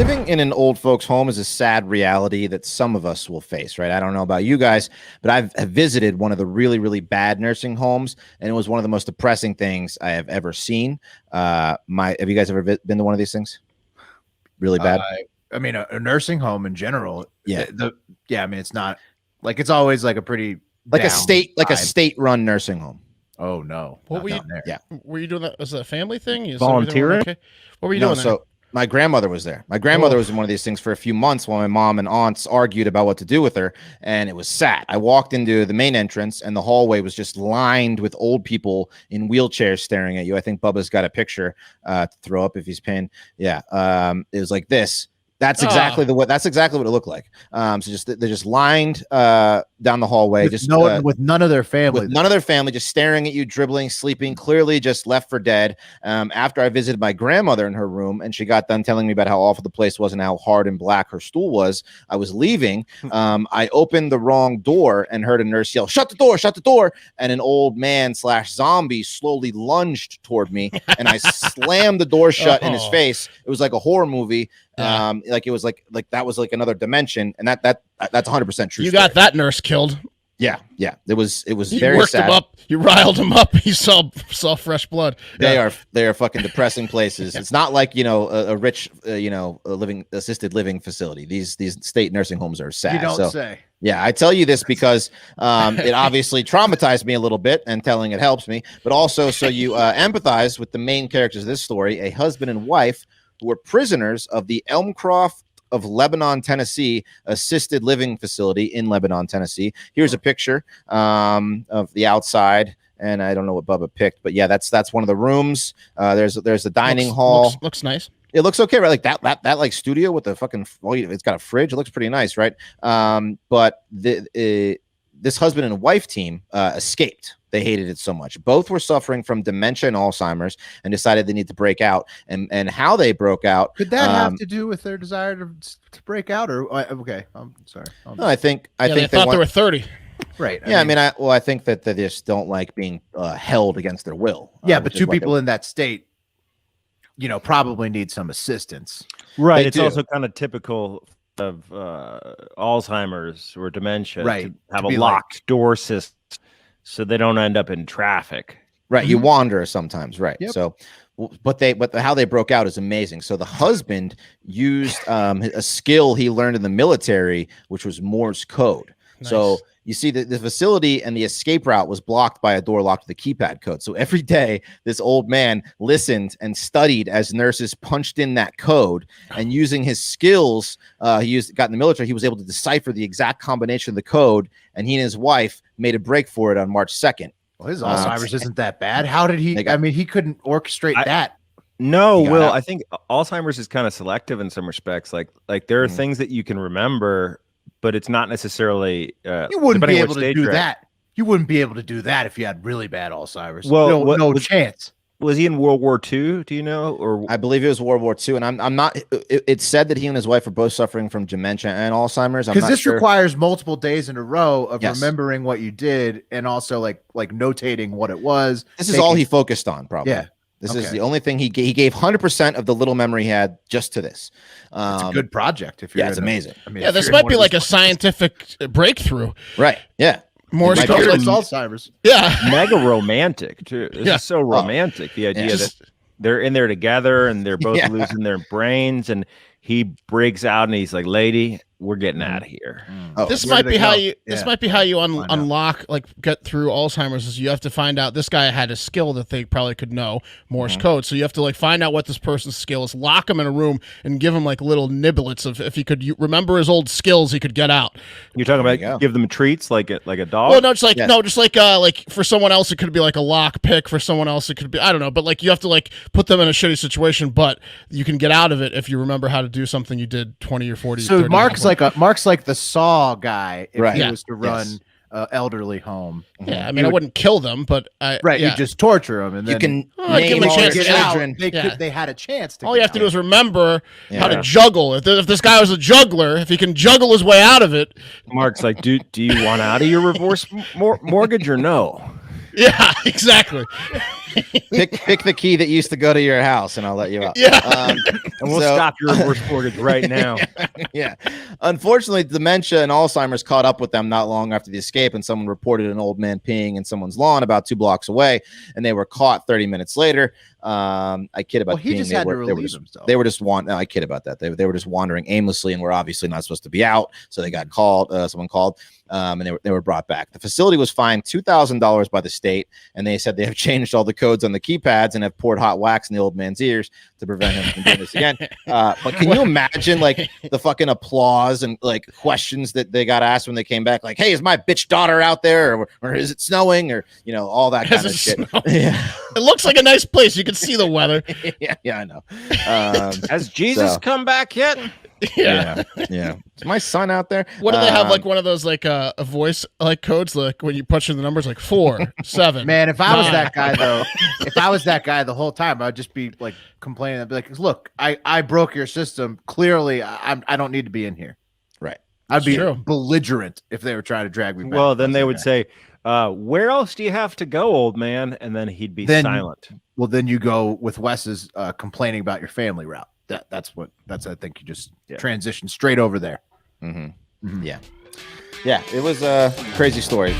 living in an old folks home is a sad reality that some of us will face, right? I don't know about you guys, but I've visited one of the really, really bad nursing homes, and it was one of the most depressing things I have ever seen. Have you guys ever been to one of these things? Really bad? I mean, a nursing home in general. Yeah. I mean, it's not like, it's always like a pretty like a state-run nursing home. Oh no. What were you? there. Yeah. Were you doing that as a family thing? Volunteering? Okay? What were you doing? So my grandmother was there. My grandmother was in one of these things for a few months while my mom and aunts argued about what to do with her, and it was sad. I walked into the main entrance, and the hallway was just lined with old people in wheelchairs staring at you. I think Bubba's got a picture to throw up if he's pinned. Yeah, it was like this. That's exactly that's exactly what it looked like. So they're just lined down the hallway, with none of their family. With none of their family, just staring at you, dribbling, sleeping, clearly just left for dead. After I visited my grandmother in her room, and she got done telling me about how awful the place was and how hard and black her stool was, I was leaving. I opened the wrong door and heard a nurse yell, "Shut the door! Shut the door!" And an old man / zombie slowly lunged toward me, and I slammed the door shut in his face. It was like a horror movie. Like it was like that was like another dimension, and that's 100% true. You got that nurse killed. Yeah. It was you very worked sad. Him up. You riled him up. He saw fresh blood. They are fucking depressing places. It's not like a rich assisted living facility. These state nursing homes are sad. You don't say. Yeah, I tell you this because it obviously traumatized me a little bit, and telling it helps me, but also so you empathize with the main characters of this story, a husband and wife who were prisoners of the Elmcroft of Lebanon, Tennessee, assisted living facility in Lebanon, Tennessee. Here's a picture of the outside, and I don't know what Bubba picked, but yeah, that's one of the rooms. There's a dining hall. Looks nice. It looks okay, right? Like that like studio with the fucking, it's got a fridge. It looks pretty nice, right? But this husband and wife team escaped. They hated it so much. Both were suffering from dementia and Alzheimer's, and decided they need to break out. And how they broke out. Could that have to do with their desire to break out? Or okay, I'm sorry. No, I think they thought they were 30. Right. I think that they just don't like being held against their will. Yeah, but two people in that state, probably need some assistance. Right. It's also kind of typical of Alzheimer's or dementia, right? To have a locked door system, so they don't end up in traffic. Right. You wander sometimes. Right. Yep. So, but how they broke out is amazing. So the husband used a skill he learned in the military, which was Morse code. Nice. So you see that the facility and the escape route was blocked by a door locked with a keypad code. So every day, this old man listened and studied as nurses punched in that code, and using his skills got in the military, he was able to decipher the exact combination of the code, and he and his wife made a break for it on March 2nd. Well, his Alzheimer's isn't that bad. How did he? He couldn't orchestrate that. No, Will, I think Alzheimer's is kind of selective in some respects. Like there are things that you can remember, but it's not necessarily. You wouldn't be able to do that. You wouldn't be able to do that if you had really bad Alzheimer's. Well, no chance. Was he in World War II? Do you know? Or I believe it was World War II, and I'm not. It said that he and his wife were both suffering from dementia and Alzheimer's. Because this requires multiple days in a row of remembering what you did, and also like notating what it was. This is all he focused on, probably. Yeah. This is the only thing he gave 100% of the little memory he had just to this. It's a good project. If you're it's amazing. This might be like a scientific breakthrough. Right. Yeah. Morse code, like Alzheimer's. Yeah. Mega romantic too. This is so romantic. The idea that they're in there together and they're both losing their brains, and he breaks out and he's like, "Lady, we're getting out of here." This might be how you. This might be how you unlock, get through Alzheimer's. Is you have to find out this guy had a skill that they probably could know, Morse code. So you have to find out what this person's skill is, lock him in a room, and give him little niblets of if he could remember his old skills, he could get out. You're talking about give them treats like a dog. Well, no, just like for someone else it could be like a lock pick. For someone else it could be I don't know, but you have to put them in a shitty situation, but you can get out of it if you remember how to do something you did 20 or 40. So 30 Mark's like the Saw guy if he was to run elderly home. Yeah, I mean, I wouldn't kill them, but you just torture them, and then you can give them a chance to get out. They had a chance to. All you have to do is remember how to juggle. If this guy was a juggler, if he can juggle his way out of it. Mark's like, do you want out of your reverse mortgage or no? Yeah, exactly. pick the key that used to go to your house, and I'll let you out. Yeah, and we'll stop your reverse mortgage right now. Yeah. Unfortunately, dementia and Alzheimer's caught up with them not long after the escape, and someone reported an old man peeing in someone's lawn about 2 blocks away, and they were caught 30 minutes later. I kid about he peeing. just had to relieve himself. They were just I kid about that. They were just wandering aimlessly and were obviously not supposed to be out, so they got called. Someone called, and they were brought back. The facility was fined $2,000 by the state, and they said they have changed all the codes on the keypads and have poured hot wax in the old man's ears to prevent him from doing this again. But can you imagine like the fucking applause and like questions that they got asked when they came back? Like, hey, is my bitch daughter out there, or is it snowing, or all that kind of shit? Yeah. It looks like a nice place. You can see the weather. yeah, I know. Has Jesus come back yet? Yeah. Is my son out there? What do they have, like one of those like a voice like codes, like when you punch in the numbers, like 4, 7? Man, if I was that guy though, if I was that guy the whole time, I'd just be like complaining. I'd be like, look, I broke your system. Clearly, I don't need to be in here. Right. I'd be belligerent if they were trying to drag me back. Well, then they would say, where else do you have to go, old man? And then he'd be silent. Well, then you go with Wes's complaining about your family route. That's I think you just transition straight over there. Mm-hmm. Yeah. It was a crazy story.